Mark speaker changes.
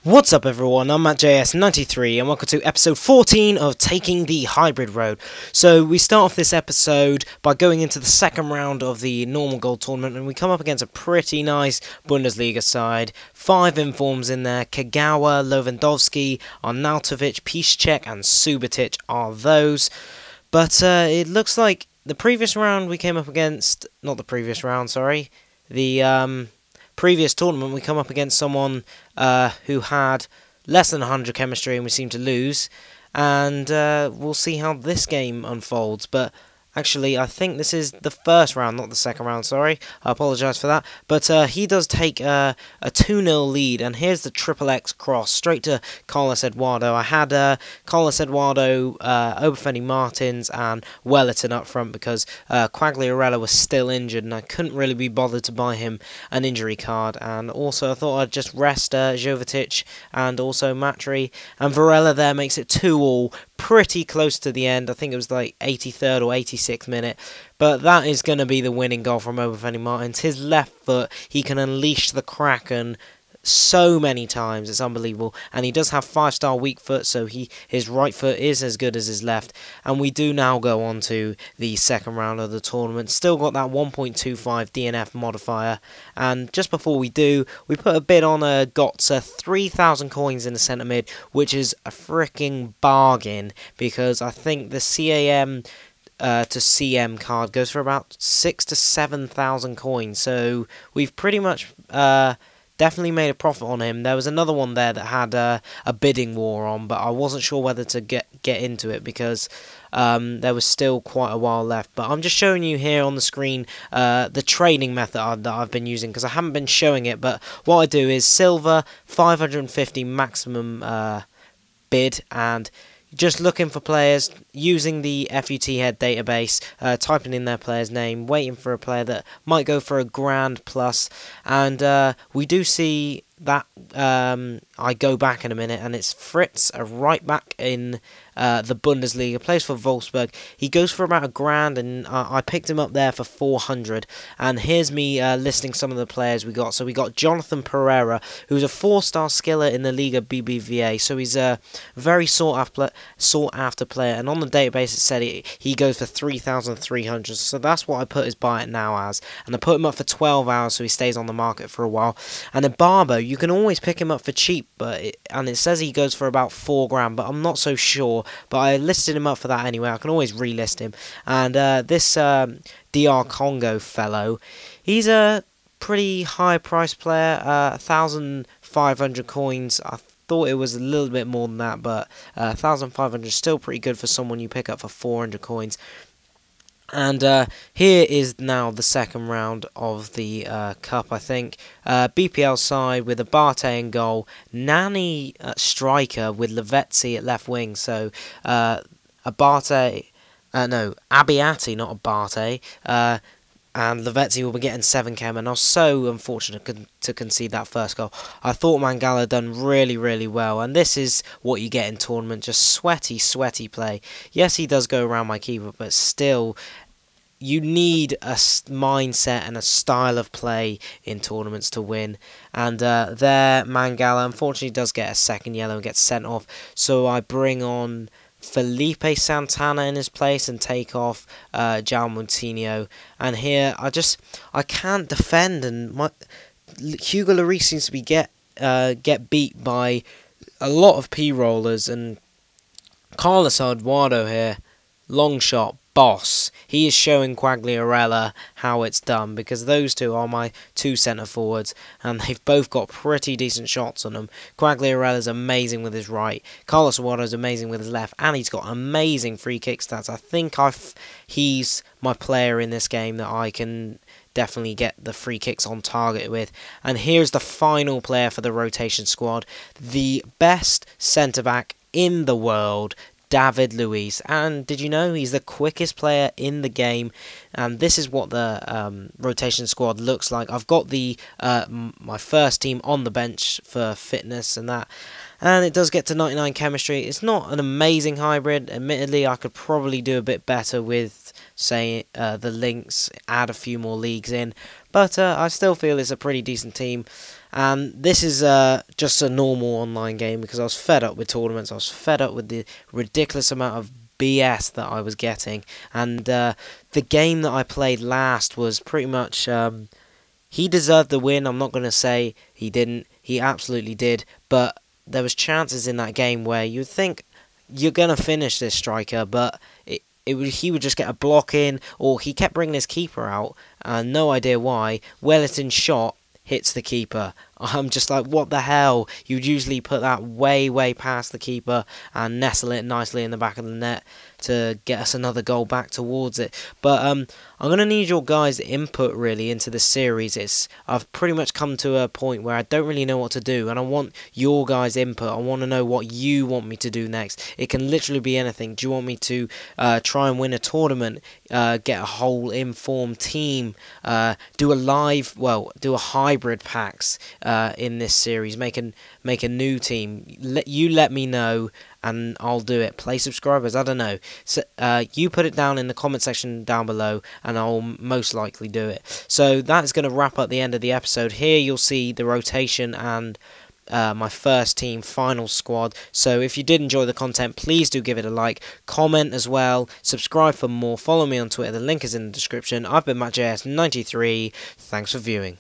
Speaker 1: What's up everyone, I'm MattJS93 and welcome to episode 14 of Taking the Hybrid Road. So we start off this episode by going into the second round of the normal gold tournament, and we come up against a pretty nice Bundesliga side. 5 informs in there: Kagawa, Lewandowski, Arnautovic, Piszczek and Subotic are those. But it looks like the previous round we came up against, not the previous round, sorry, the previous tournament we come up against someone who had less than 100 chemistry and we seem to lose, and we'll see how this game unfolds. But actually I think this is the first round, not the second round, sorry, I apologise for that. But he does take a 2-0 lead, and here's the triple X cross straight to Carlos Eduardo. I had Carlos Eduardo, Obafemi Martins and Wellerton up front because Quagliarella was still injured and I couldn't really be bothered to buy him an injury card. And also I thought I'd just rest Jovetic and also Matri, and Varela there makes it 2-2 pretty close to the end. I think it was like 83rd or 86th minute, but that is going to be the winning goal from Obafemi Martins. His left foot, he can unleash the Kraken so many times, it's unbelievable. And he does have 5-star weak foot, so his right foot is as good as his left. And we do now go on to the second round of the tournament. Still got that 1.25 DNF modifier, and just before we do, we put a bid on a Gotza, 3,000 coins in the centre mid, which is a freaking bargain, because I think the CAM to CM card goes for about 6,000 to 7,000 coins, so we've pretty much definitely made a profit on him. There was another one there that had a bidding war on, but I wasn't sure whether to get into it because there was still quite a while left. But I'm just showing you here on the screen the trading method that I've been using, because I haven't been showing it. But what I do is silver, 550 maximum bid, and just looking for players using the FUT head database, typing in their player's name, waiting for a player that might go for a grand plus, and we do see that I go back in a minute, and it's Fritz, a right back in the Bundesliga, plays for Wolfsburg. He goes for about a grand, and I picked him up there for 400. And here's me listing some of the players we got. So we got Jonathan Pereira, who's a 4-star skiller in the Liga BBVA, so he's a very sought after player, and on the database it said he goes for 3,300, so that's what I put his buy it now as, and I put him up for 12 hours so he stays on the market for a while. And then Barbo, you can always pick him up for cheap, and it says he goes for about 4 grand, but I'm not so sure, but I listed him up for that anyway. I can always relist him. And this DR Congo fellow, he's a pretty high price player, 1,500 coins. I thought it was a little bit more than that, but 1,500 is still pretty good for someone you pick up for 400 coins. And here is now the second round of the cup, I think. BPL side with Abate in goal, Nani striker with Lavezzi at left wing. So Abiati, not Abate. And Lavezzi will be getting 7 chem, and I was so unfortunate to concede that first goal. I thought Mangala done really, really well, and this is what you get in tournament, just sweaty play. Yes, he does go around my keeper, but still, you need a mindset and a style of play in tournaments to win. And there, Mangala unfortunately does get a second yellow and gets sent off, so I bring on Felipe Santana in his place and take off João Moutinho. And here I can't defend, and Hugo Lloris seems to be get beat by a lot of P-rollers, and Carlos Eduardo here, long shot, boss. He is showing Quagliarella how it's done, because those two are my 2 centre forwards, and they've both got pretty decent shots on them. Quagliarella's amazing with his right, Carlos Eduardo's amazing with his left, and he's got amazing free kick stats. I think he's my player in this game that I can definitely get the free kicks on target with. And here's the final player for the rotation squad, the best centre back in the world, David Luiz. And did you know he's the quickest player in the game? And this is what the rotation squad looks like. I've got the my first team on the bench for fitness and that, and it does get to 99 chemistry. It's not an amazing hybrid, admittedly. I could probably do a bit better with, say, the links, add a few more leagues in, but I still feel it's a pretty decent team. And this is just a normal online game because I was fed up with tournaments. I was fed up with the ridiculous amount of BS that I was getting. And the game that I played last was pretty much... he deserved the win. I'm not going to say he didn't. He absolutely did. But there was chances in that game where you'd think you're going to finish this striker, but he would just get a block in, or he kept bringing his keeper out, no idea why. Wellington's shot hits the keeper. I'm just like, what the hell? You'd usually put that way past the keeper and nestle it nicely in the back of the net to get us another goal back towards it. But I'm going to need your guys' input really into the series. I've pretty much come to a point where I don't really know what to do, and I want your guys' input. I want to know what you want me to do next. It can literally be anything. Do you want me to try and win a tournament, get a whole informed team, do a hybrid packs in this series, make a new team? You let me know and I'll do it. Play subscribers, I don't know. So you put it down in the comment section down below and I'll most likely do it. So that's going to wrap up the end of the episode. Here you'll see the rotation and my first team final squad. So if you did enjoy the content, please do give it a like, comment as well, subscribe for more, follow me on Twitter, the link is in the description. I've been MattJS93, thanks for viewing.